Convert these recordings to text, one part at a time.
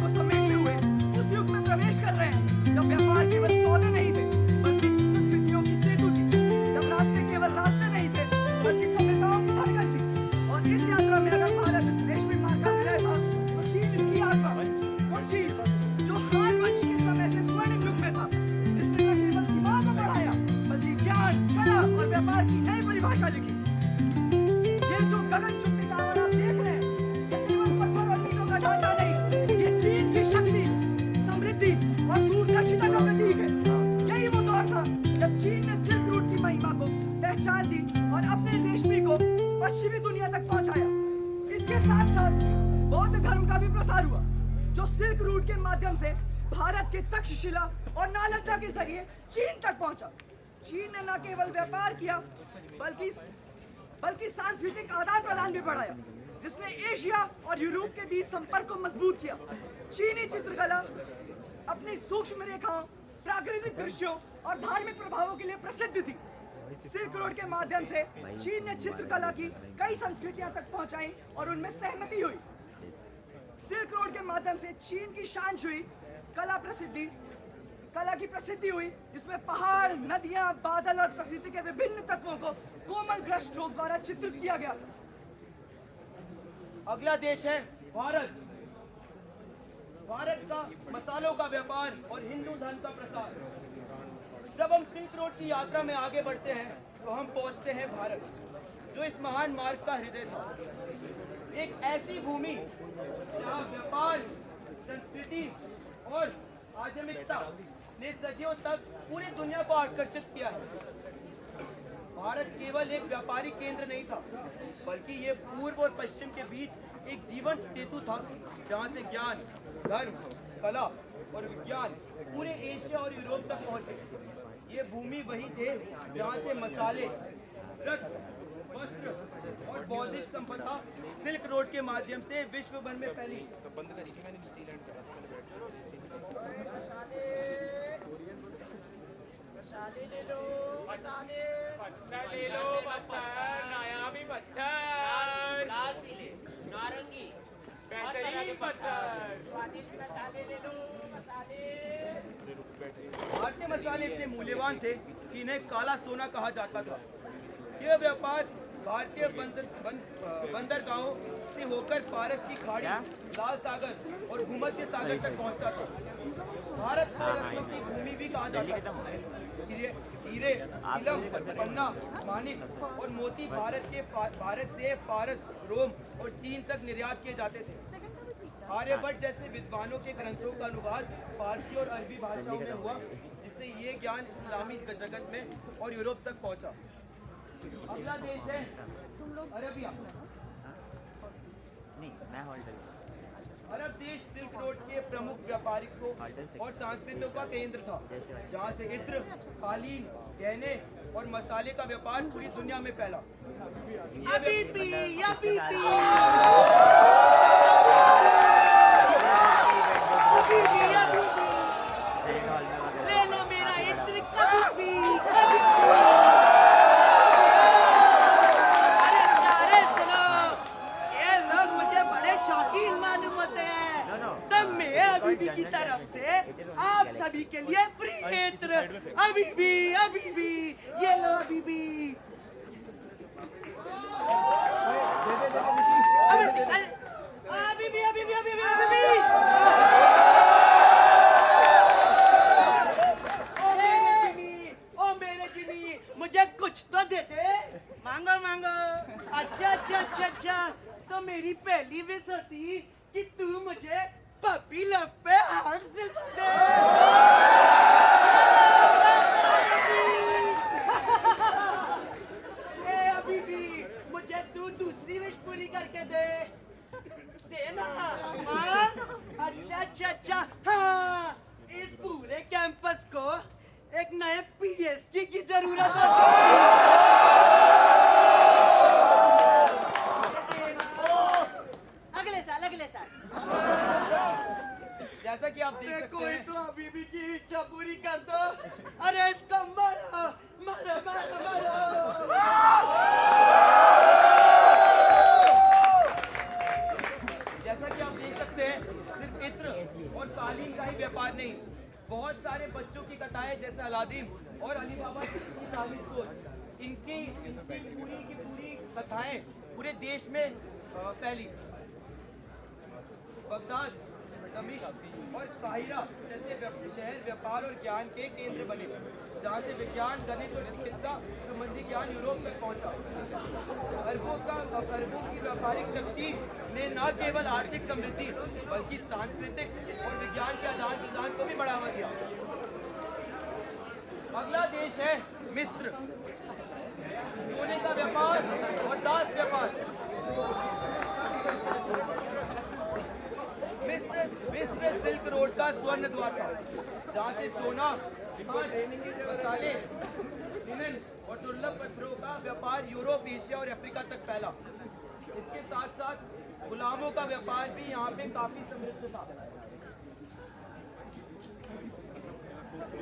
को समेटते हुए उस युग में प्रवेश कर रहे हैं जब व्यापार केवल सौदे नहीं थे बल्कि संस्कृतियों की सेतु थी, जब रास्ते केवल रास्ते नहीं थे बल्कि सभ्यताओं की धड़कन थी। और इस यात्रा में अगर भारत इस रेशमी मार्ग का विलय था तो चीन इसकी आत्मा, वो चीन जो हान वंश के समय से स्वर्णिम युग में था, जिसने न केवल सीमाओं को बढ़ाया बल्कि ज्ञान, कला और व्यापार की नई परिभाषा लिखी। ये जो गगनचुंबी टावर आप देख रहे हैं, ये केवल पत्थर और ईंटों का ढांचा नहीं, ये चीन की शक्ति, समृद्धि और दूरदर्शिता का प्रतीक है। यही वो दौर था जब चीन ने सिल्क रूट की महिमा को पहचान दी और अपने रेशमी को पश्चिमी दुनिया तक पहुंचाया। इसके साथ साथ बौद्ध धर्म का भी प्रसार हुआ, जो सिल्क रूट के माध्यम से भारत के तक्षशिला और नालंदा के जरिए चीन तक पहुंचा। चीन ने न केवल व्यापार किया बल्कि सांस्कृतिक आदान प्रदान भी बढ़ाया, जिसने एशिया और यूरोप के बीच संपर्क को मजबूत किया। चीनी चित्रकला अपनी सूक्ष्म रेखाओं, प्राकृतिक दृश्यों और धार्मिक प्रभावों के लिए प्रसिद्ध थी। सिल्क रोड के माध्यम से चीन ने चित्रकला की कई संस्कृतियां तक पहुंचाई और उनमें सहमति हुई। सिल्क रोड के माध्यम से चीन की शान हुई, कला की प्रसिद्धि हुई, जिसमें पहाड़, नदियां, बादल और प्रकृति के विभिन्न तत्वों को कोमल ब्रश स्ट्रोक द्वारा चित्रित किया गया। अगला देश है भारत। भारत का मसालों का व्यापार और हिंदू धर्म का प्रसार। जब हम सिल्क रोड की यात्रा में आगे बढ़ते हैं तो हम पहुंचते हैं भारत, जो इस महान मार्ग का हृदय था। एक ऐसी भूमि जहां व्यापार, संस्कृति और आध्यात्मिकता ने सदियों तक पूरी दुनिया को आकर्षित किया है। भारत केवल एक व्यापारिक केंद्र नहीं था, बल्कि ये पूर्व और पश्चिम के बीच एक जीवंत सेतु था, जहां से ज्ञान, धर्म, कला और विज्ञान पूरे एशिया और यूरोप तक पहुंचे। ये भूमि वही थे जहां से मसाले, रत्न, वस्त्र और बौद्धिक संपदा सिल्क रोड के माध्यम से विश्व भर में फैली। मसाले ले लो, मसाले पत्थर ले लो, पत्थर नया भी पत्थर, लाल पीले, नारंगी, बेहतरीन पत्थर, स्वादिष्ट मसाले ले लो, मसाले। भारतीय मसाले इतने मूल्यवान थे कि इन्हें काला सोना कहा जाता था। यह व्यापार भारतीय बंदरगाहों से होकर फारस की खाड़ी, लाल सागर और भूमध्य सागर तक पहुंचता था। भारत को रत्नों की भूमि भी कहा जाता था। हीरे, इलम, पन्ना, मानिक और मोती भारत से फारस, रोम और चीन तक निर्यात किए जाते थे। आर्यभट्ट जैसे विद्वानों के ग्रंथों का अनुवाद फारसी और अरबी भाषाओं में हुआ, जिससे ये ज्ञान इस्लामी जगत में और यूरोप तक पहुंचा। अगला देश है अरबिया। अरब देश सिल्क रोड के प्रमुख व्यापारिक और सांस्कृतिकों का केंद्र था, जहां से इत्र, कालीन, गहने और मसाले का व्यापार पूरी दुनिया में फैला। ले लो मेरा इत्र कभी अभी की तरफ से आप सभी के लिए फ्री इत्र, अभी भी ये लो, अभी भी ओ मेरे जिनी, मुझे कुछ तो देते। मांगो। अच्छा, तो मेरी पहली विश होती कि तू मुझे पपी लव पे हासिल दे। अभी भी मुझे तू दूसरी विश पूरी करके देना। अच्छा। हाँ, इस पूरे कैंपस को एक नए पीएचडी की जरूरत है। अगले साल जैसा कि आप देख सकते हैं, कोई तो अभी भी की इच्छा पूरी कर दो। अरे इसको मारो। जैसा कि आप देख सकते हैं, सिर्फ इत्र और कालीन का ही व्यापार नहीं, बहुत सारे बच्चों की कथाएं जैसे अलादीन और अली बाबा की 40 कोस, इनकी पूरी की पूरी कथाएं पूरे देश में फैली। बगदाद, दमिश्क और काहिरा जैसे शहर व्यापार और ज्ञान के केंद्र बने, जहाँ से विज्ञान, गणित और चिकित्सा संबंधी ज्ञान यूरोप तक पहुंचा। अरबों की व्यापारिक शक्ति ने न केवल आर्थिक समृद्धि बल्कि सांस्कृतिक और विज्ञान के आदान प्रदान को भी बढ़ावा दिया। अगला देश है मिस्र। सोने का व्यापार और दास व्यापार। मिस्र सिल्क रोड का स्वर्ण द्वार था, जहाँ से सोना, मसाले, लिनन और दुर्लभ पत्थरों का व्यापार यूरोप, एशिया और अफ्रीका तक फैला। इसके साथ साथ गुलामों का व्यापार भी यहाँ पे काफी समृद्ध था।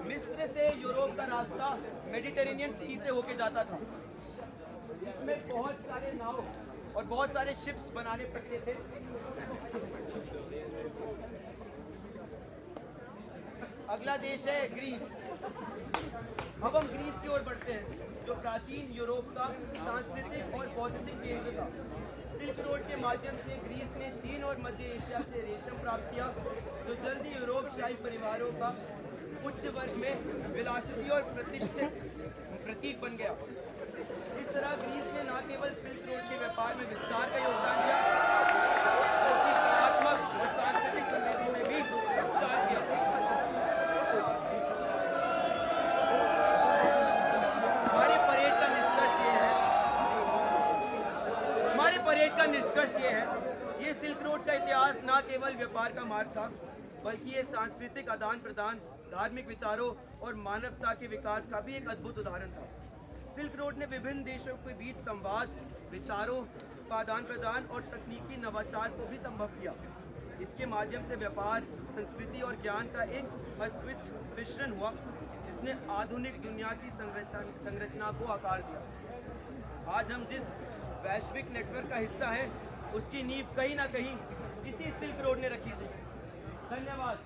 मिस्र से यूरोप का रास्ता मेडिटेरेनियन सी से होके जाता था, जिसमें बहुत सारे नाव और बहुत सारे शिप्स बनाने पड़ते थे। अगला देश है ग्रीस। अब हम ग्रीस की ओर बढ़ते हैं, जो प्राचीन यूरोप का सांस्कृतिक और बौद्धिक केंद्र था। सिल्क रोड के माध्यम से ग्रीस ने चीन और मध्य एशिया से रेशम प्राप्त किया, जो जल्दी यूरोप शाही परिवारों का उच्च वर्ग में विलासिती और प्रतिष्ठित प्रतीक बन गया। इस तरह ग्रीस ने न केवल सिल्क रोड के व्यापार में विस्तार का योगदान दिया, बल्कि कलात्मक और सांस्कृतिक समृद्धि में भी विस्तार किया। परेड का निष्कर्ष ये है, ये सिल्क रोड का इतिहास न केवल व्यापार का मार्ग था, बल्कि ये सांस्कृतिक आदान प्रदान, धार्मिक विचारों और मानवता के विकास का भी एक अद्भुत उदाहरण था। सिल्क रोड ने विभिन्न देशों के बीच संवाद, विचारों का आदान प्रदान और तकनीकी नवाचार को भी संभव किया। इसके माध्यम से व्यापार, संस्कृति और ज्ञान का एक अद्भुत मिश्रण हुआ, जिसने आधुनिक दुनिया की संरचना को आकार दिया। आज हम जिस वैश्विक नेटवर्क का हिस्सा है, उसकी नींव कहीं ना कहीं इसी सिल्क रोड ने रखी थी। धन्यवाद।